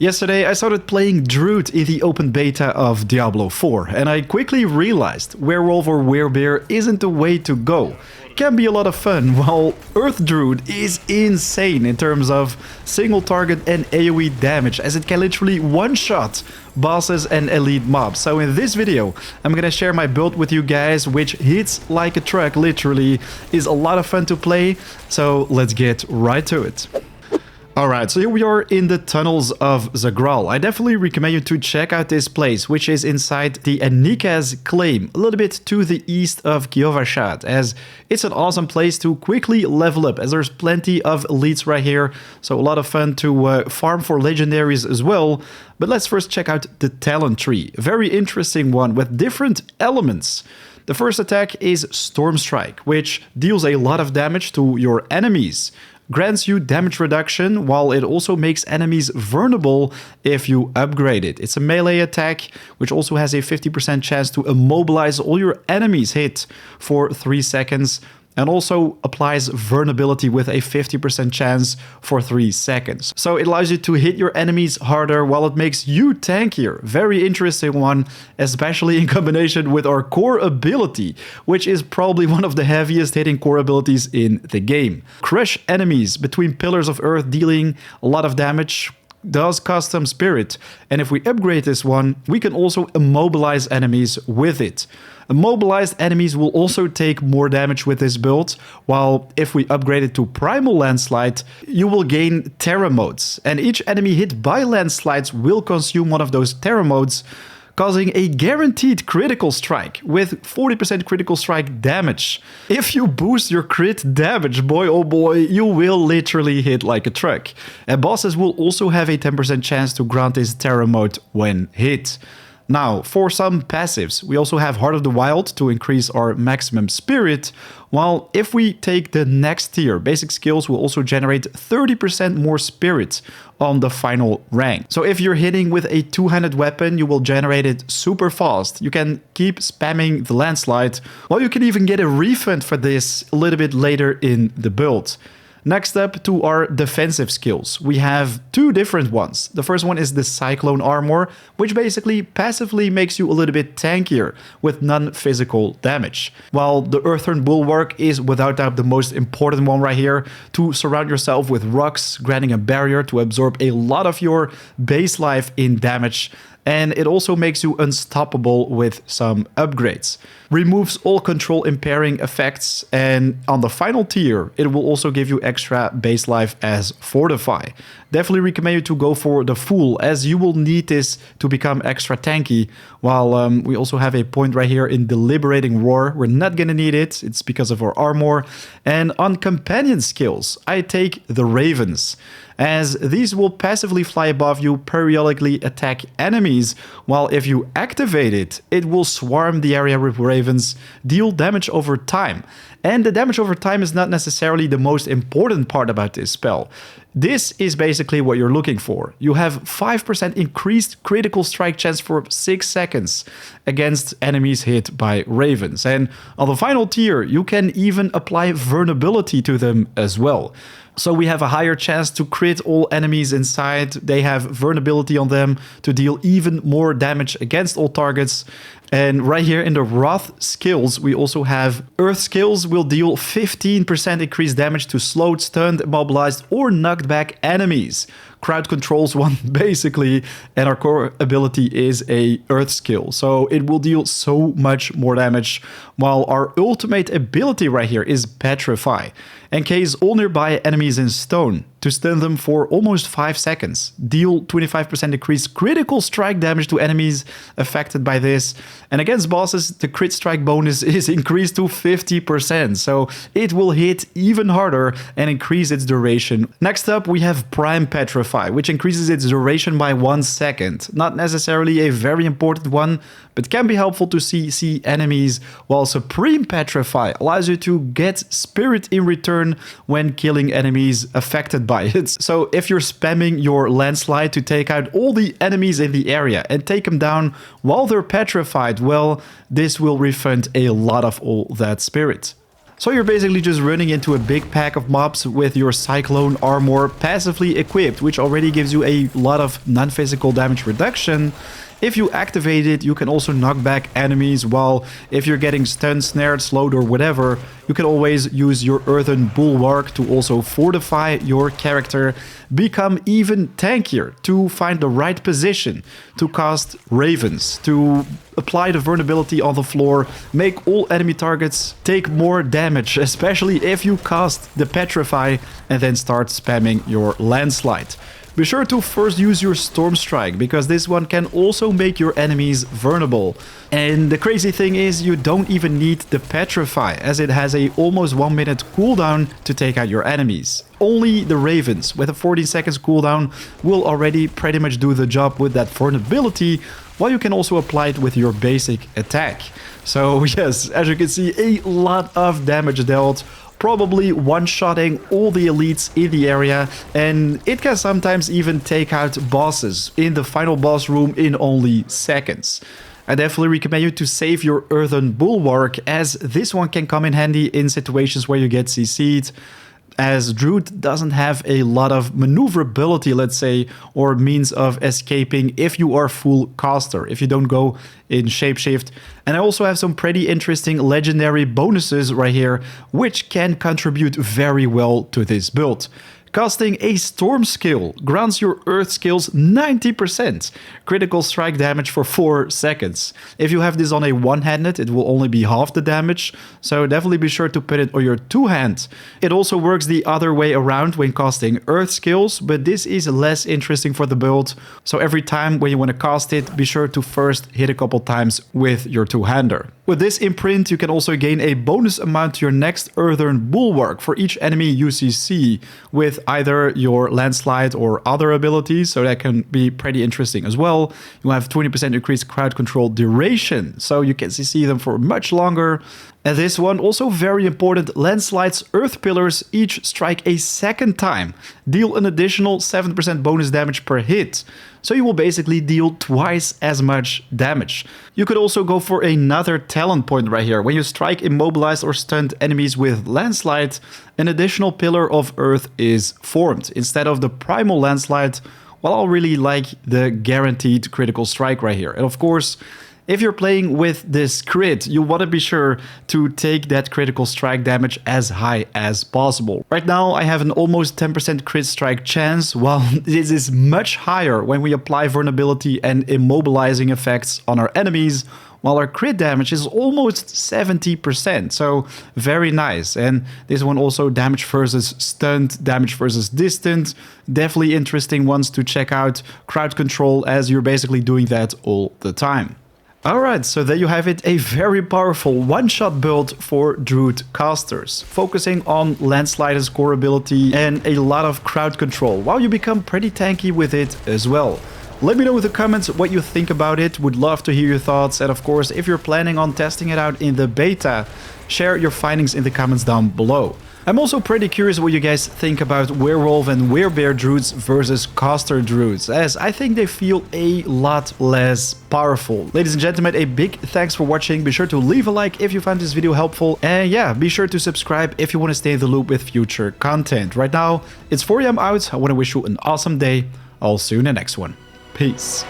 Yesterday I started playing Druid in the open beta of Diablo 4 and I quickly realized Werewolf or Werebear isn't the way to go. It can be a lot of fun, while Earth Druid is insane in terms of single target and AoE damage, as it can literally one-shot bosses and elite mobs. So in this video I'm gonna share my build with you guys, which hits like a truck, literally is a lot of fun to play, so let's get right to it. Alright, so here we are in the tunnels of Zagral. I definitely recommend you to check out this place, which is inside the Anikaz claim, a little bit to the east of Kyovashad, as it's an awesome place to quickly level up, as there's plenty of elites right here, so a lot of fun to farm for legendaries as well. But let's first check out the talent tree, a very interesting one with different elements. The first attack is Stormstrike, which deals a lot of damage to your enemies. Grants you damage reduction, while it also makes enemies vulnerable if you upgrade it. It's a melee attack, which also has a 50% chance to immobilize all your enemies hit for 3 seconds, and also applies vulnerability with a 50% chance for 3 seconds. So it allows you to hit your enemies harder while it makes you tankier. Very interesting one, especially in combination with our core ability, which is probably one of the heaviest hitting core abilities in the game. Crush enemies between pillars of earth, dealing a lot of damage. Does custom spirit, and if we upgrade this one, we can also immobilize enemies with it. Immobilized enemies will also take more damage with this build, while if we upgrade it to primal landslide, you will gain terra modes, and each enemy hit by landslides will consume one of those terra modes, causing a guaranteed critical strike with 40% critical strike damage. If you boost your crit damage, boy oh boy, you will literally hit like a truck. And bosses will also have a 10% chance to grant this terra mode when hit. Now, for some passives, we also have Heart of the Wild to increase our maximum spirit, while if we take the next tier, basic skills will also generate 30% more spirit on the final rank. So if you're hitting with a two-handed weapon, you will generate it super fast. You can keep spamming the landslide, while you can even get a refund for this a little bit later in the build. Next up to our defensive skills, we have two different ones. The first one is the Cyclone Armor, which basically passively makes you a little bit tankier with non-physical damage. While the Earthern Bulwark is without doubt the most important one right here, to surround yourself with rocks, granting a barrier to absorb a lot of your base life in damage. And it also makes you unstoppable with some upgrades. Removes all control impairing effects, and on the final tier, it will also give you extra base life as Fortify. Definitely recommend you to go for the Fool, as you will need this to become extra tanky, while we also have a point right here in the Liberating Roar. We're not gonna need it, it's because of our armor. And on companion skills, I take the Ravens, as these will passively fly above you, periodically attack enemies, while if you activate it, it will swarm the area with ravens, deal damage over time. And the damage over time is not necessarily the most important part about this spell. This is basically what you're looking for. You have 5% increased critical strike chance for 6 seconds against enemies hit by ravens. And on the final tier, you can even apply vulnerability to them as well. So we have a higher chance to crit all enemies inside. They have vulnerability on them to deal even more damage against all targets. And right here in the Wrath skills, we also have Earth skills will deal 15% increased damage to slowed, stunned, immobilized, or knocked back enemies. Crowd controls one basically, and our core ability is a Earth skill, so it will deal so much more damage, while our ultimate ability right here is Petrify. Encase all nearby enemies in stone to stun them for almost 5 seconds. Deal 25% increased critical strike damage to enemies affected by this. And against bosses, the crit strike bonus is increased to 50%. So it will hit even harder and increase its duration. Next up, we have Prime Petrify, which increases its duration by 1 second. Not necessarily a very important one, but can be helpful to see enemies, while Supreme Petrify allows you to get spirit in return when killing enemies affected by it. So if you're spamming your landslide to take out all the enemies in the area and take them down while they're petrified, well, this will refund a lot of all that spirit. So you're basically just running into a big pack of mobs with your Cyclone armor passively equipped, which already gives you a lot of non-physical damage reduction. If you activate it, you can also knock back enemies, while if you're getting stunned, snared, slowed or whatever, you can always use your Earthen Bulwark to also fortify your character, become even tankier, to find the right position, to cast ravens, to apply the vulnerability on the floor, make all enemy targets take more damage, especially if you cast the Petrify and then start spamming your Landslide. Be sure to first use your Stormstrike, because this one can also make your enemies vulnerable. And the crazy thing is, you don't even need the Petrify, as it has a almost 1 minute cooldown to take out your enemies. Only the Ravens with a 14 seconds cooldown will already pretty much do the job with that vulnerability, while you can also apply it with your basic attack. So yes, as you can see, a lot of damage dealt, probably one-shotting all the elites in the area, and it can sometimes even take out bosses in the final boss room in only seconds. I definitely recommend you to save your Earthen Bulwark, as this one can come in handy in situations where you get CC'd, as Druid doesn't have a lot of maneuverability, let's say, or means of escaping if you are full caster, if you don't go in shapeshift. And I also have some pretty interesting legendary bonuses right here, which can contribute very well to this build. Casting a Storm skill grants your Earth skills 90% critical strike damage for 4 seconds. If you have this on a one-handed, it will only be half the damage, so definitely be sure to put it on your two-hand. It also works the other way around when casting Earth skills, but this is less interesting for the build, so every time when you want to cast it, be sure to first hit a couple times with your two-hander. With this imprint, you can also gain a bonus amount to your next Earthern Bulwark for each enemy UCC with either your Landslide or other abilities, so that can be pretty interesting as well. You have 20% increased crowd control duration, so you can CC them for much longer. And this one, also very important, Landslide's Earth Pillars each strike a second time, deal an additional 7% bonus damage per hit. So you will basically deal twice as much damage. You could also go for another talent point right here. When you strike immobilized or stunned enemies with Landslide, an additional Pillar of Earth is formed instead of the Primal Landslide. Well, I really like the guaranteed critical strike right here. And of course, if you're playing with this crit, you want to be sure to take that critical strike damage as high as possible. Right now, I have an almost 10% crit strike chance, while this is much higher when we apply vulnerability and immobilizing effects on our enemies, while our crit damage is almost 70%, so very nice. And this one also damage versus stunned, damage versus distant, definitely interesting ones to check out. Crowd control, as you're basically doing that all the time. Alright, so there you have it, a very powerful one-shot build for Druid casters, focusing on Landslide's core ability and a lot of crowd control, while you become pretty tanky with it as well. Let me know in the comments what you think about it, would love to hear your thoughts, and of course, if you're planning on testing it out in the beta, share your findings in the comments down below. I'm also pretty curious what you guys think about Werewolf and Werebear Druids versus Caster Druids, as I think they feel a lot less powerful. Ladies and gentlemen, a big thanks for watching. Be sure to leave a like if you found this video helpful, and yeah, be sure to subscribe if you want to stay in the loop with future content. Right now, it's 4 AM out. I want to wish you an awesome day. I'll see you in the next one. Peace.